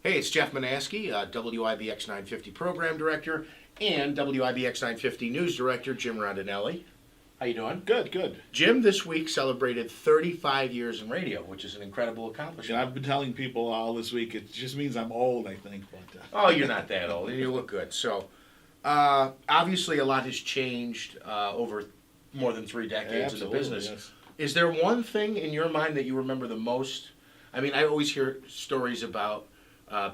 Hey, it's Jeff Manaski, WIBX 950 Program Director and WIBX 950 News Director, Jim Rondenelli. How you doing? Good, good. Jim this week celebrated 35 years in radio, which is an incredible accomplishment. And I've been telling people all this week, it just means I'm old, I think. But, Oh, you're not that old. You look good. So, obviously a lot has changed over more than 3 decades in the business. Yes. Is there one thing in your mind that you remember the most? I mean, I always hear stories about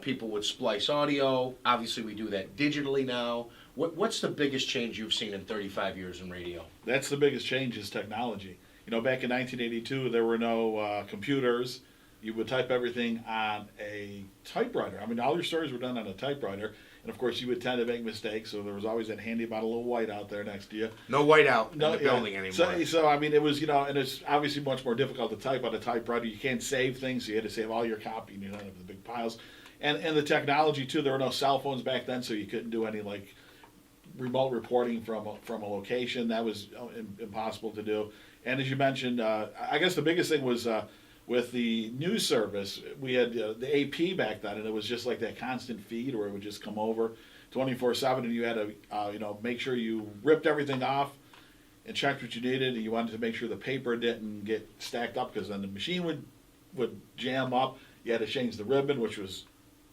people would splice audio. Obviously, we do that digitally now. What's the biggest change you've seen in 35 years in radio? That's the biggest change is technology. You know, back in 1982, there were no computers. You would type everything on a typewriter. I mean, all your stories were done on a typewriter. And, of course, you would tend to make mistakes, so there was always that handy bottle of white out there next to you. No white out in the building anymore. So, I mean, it was, you know, and it's obviously much more difficult to type on a typewriter. You can't save things, so you had to save all your copy, and you ended up with the big piles. And the technology, too, there were no cell phones back then, so you couldn't do any, like, remote reporting from a location. That was impossible to do. And as you mentioned, I guess the biggest thing was with the news service, we had the AP back then, and it was just like that constant feed where it would just come over 24/7, and you had to make sure you ripped everything off and checked what you needed, and you wanted to make sure the paper didn't get stacked up, because then the machine would jam up. You had to change the ribbon, which was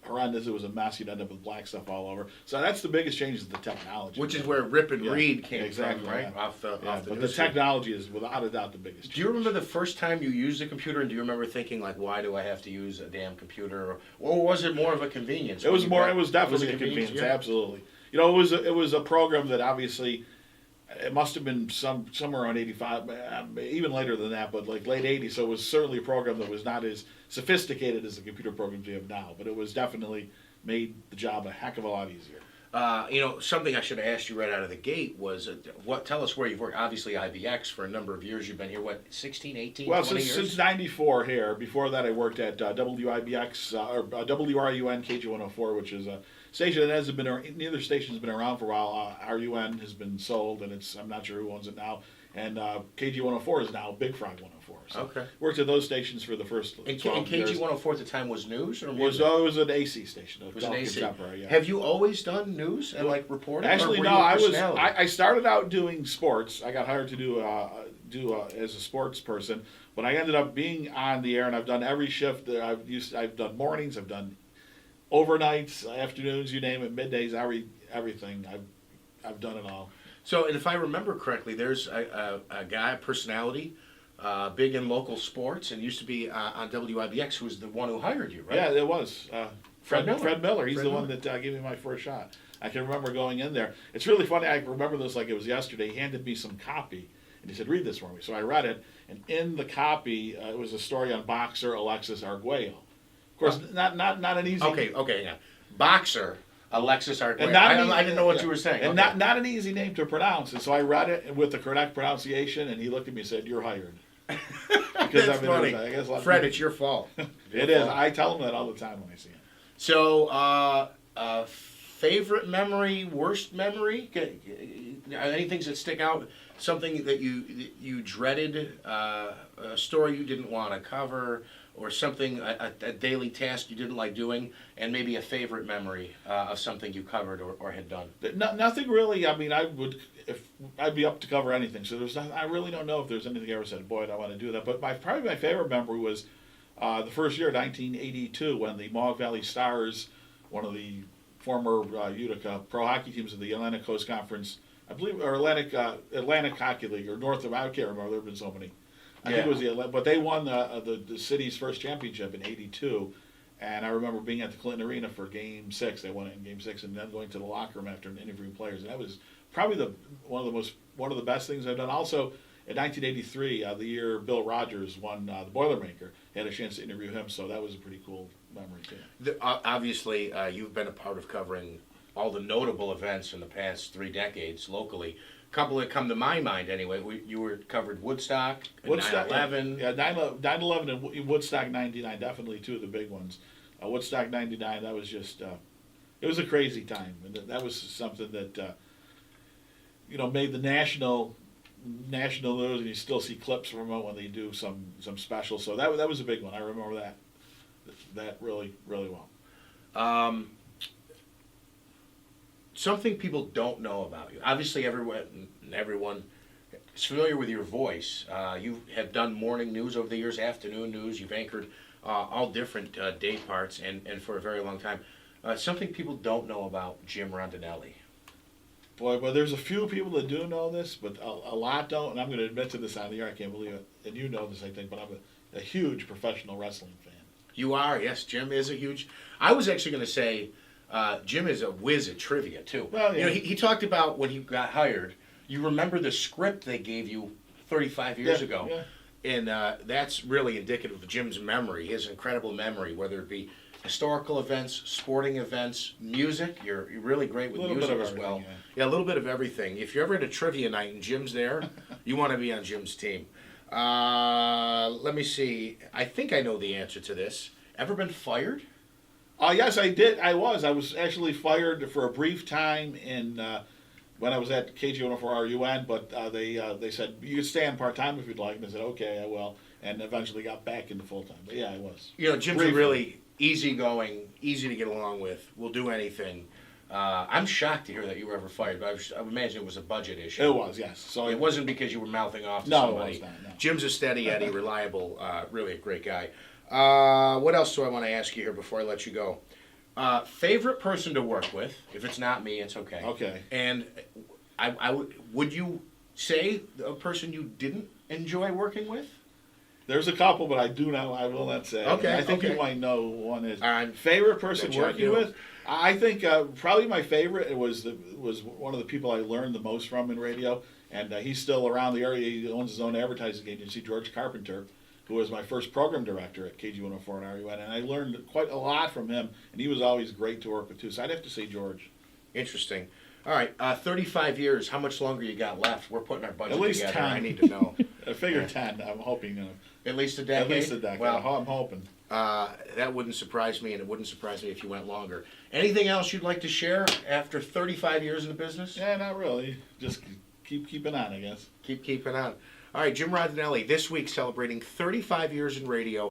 horrendous. It was a mess. You'd end up with black stuff all over. So that's the biggest change is the technology. Which is where rip and read came exactly, from, right? Yeah. Off the But the technology is without a doubt the biggest change. Do you remember the first time you used a computer, and do you remember thinking, like, why do I have to use a damn computer? Or was it more of a convenience? It was definitely a convenience, yeah. Absolutely. You know, it was a program that obviously, it must have been somewhere around 85, even later than that, but like late 80s. So it was certainly a program that was not as sophisticated as the computer programs we have now, but it was definitely made the job a heck of a lot easier. Something I should have asked you right out of the gate was, tell us where you've worked. Obviously, IBX for a number of years. You've been here, 16, 18, well, 20 years? Since 94 here. Before that, I worked at WIBX, or WRUN KG104, which is a station that hasn't been, neither station has been around for a while. RUN has been sold, and I'm not sure who owns it now. And KG104 is now Big Frog 104. So okay. Worked at those stations for the first 12 years. And KG104 at the time was news? Or it was an AC station. It was an AC. Yeah. Have you always done news and like reporting? Actually, no. I started out doing sports. I got hired to do as a sports person, but I ended up being on the air, and I've done every shift that I've done mornings, I've done overnights, afternoons, you name it, middays, everything. I've done it all. So, and if I remember correctly, there's a guy, a personality, big in local sports, and used to be on WIBX, who was the one who hired you, right? Yeah, it was. Fred Miller. Fred Miller. He's the one that gave me my first shot. I can remember going in there. It's really funny. I remember this like it was yesterday. He handed me some copy, and he said, "Read this for me." So I read it, and in the copy, it was a story on boxer Alexis Arguello. Of course, not an easy. Okay, yeah. Boxer. Alexis Arguello. I didn't know what you were saying. And okay. not an easy name to pronounce. And so I read it with the correct pronunciation, and he looked at me and said, "You're hired." That's funny. Fred, it's your fault. It is. I tell him that all the time when I see him. So, favorite memory, worst memory? Any things that stick out? Something that you dreaded, a story you didn't want to cover, or something, a daily task you didn't like doing, and maybe a favorite memory of something you covered or had done? Nothing really. I mean, I'd be up to cover anything. So I really don't know if there's anything I ever said, boy, I want to do that. But probably my favorite memory was the first year, 1982, when the Mohawk Valley Stars, one of the former Utica pro hockey teams of the Atlantic Coast Conference, I believe, or Atlantic Hockey League, or North of, I can't remember, there have been so many. I think it was but they won the city's first championship in '82, and I remember being at the Clinton Arena for Game 6. They won it in Game 6, and then going to the locker room after and interviewing players. And that was probably one of the best things I've done. Also, in 1983, the year Bill Rogers won the Boilermaker, I had a chance to interview him, so that was a pretty cool memory too. Obviously, you've been a part of covering all the notable events in the past 3 decades locally. A couple that come to my mind anyway. You were covered Woodstock, 9/11. Yeah, 9/11 and Woodstock 99, definitely two of the big ones. Woodstock 99, that was just, it was a crazy time. And that was something that, made the national news, and you still see clips from it when they do some special. So that was a big one. I remember that really, really well. Something people don't know about you. Obviously, everyone is familiar with your voice. You have done morning news over the years, afternoon news. You've anchored all different day parts, and for a very long time. Something people don't know about Jim Rondenelli. Boy, well, there's a few people that do know this, but a lot don't. And I'm going to admit to this on the air. I can't believe it. And you know this, I think, but I'm a huge professional wrestling fan. You are, yes. Jim is a huge. I was actually going to say Jim is a whiz at trivia too. Well, yeah. You know, he talked about when he got hired. You remember the script they gave you 35 years ago, yeah. and that's really indicative of Jim's memory, his incredible memory, whether it be historical events, sporting events, music. You're really great with music as well. Yeah, a little bit of everything. If you're ever at a trivia night and Jim's there, you want to be on Jim's team. Let me see. I think I know the answer to this. Ever been fired? Yes, I did. I was actually fired for a brief time in when I was at KG104RUN, but they said you could stay on part time if you'd like, and I said okay, I will, and eventually got back into full time. But yeah, I was. You know, Jim's a really easygoing, easy to get along with. Will do anything. I'm shocked to hear that you were ever fired, but I would imagine it was a budget issue. It was, yes. So it wasn't because you were mouthing off to no, somebody. It was not, no. Jim's a steady Eddie, reliable, really a great guy. What else do I want to ask you here before I let you go? Favorite person to work with? If it's not me, it's okay. Okay. And would you say a person you didn't enjoy working with? There's a couple, but I will not say. Okay. I think okay. you might know one is. I'm Favorite person bet you I working do. with? I think probably my favorite was one of the people I learned the most from in radio, and he's still around the area. He owns his own advertising agency, George Carpenter, who was my first program director at KG104 and RUN, and I learned quite a lot from him, and he was always great to work with too. So I'd have to say George. Interesting. All right, 35 years. How much longer you got left? We're putting our budget At least together. 10. I need to know. I figure 10. I'm hoping. At least a decade. At least a decade. Well, I'm hoping. that wouldn't surprise me, and it wouldn't surprise me if you went longer. Anything else you'd like to share after 35 years in the business? Yeah, not really. Just keep keeping on, I guess. Keep keeping on. All right, Jim Rondenelli, this week celebrating 35 years in radio.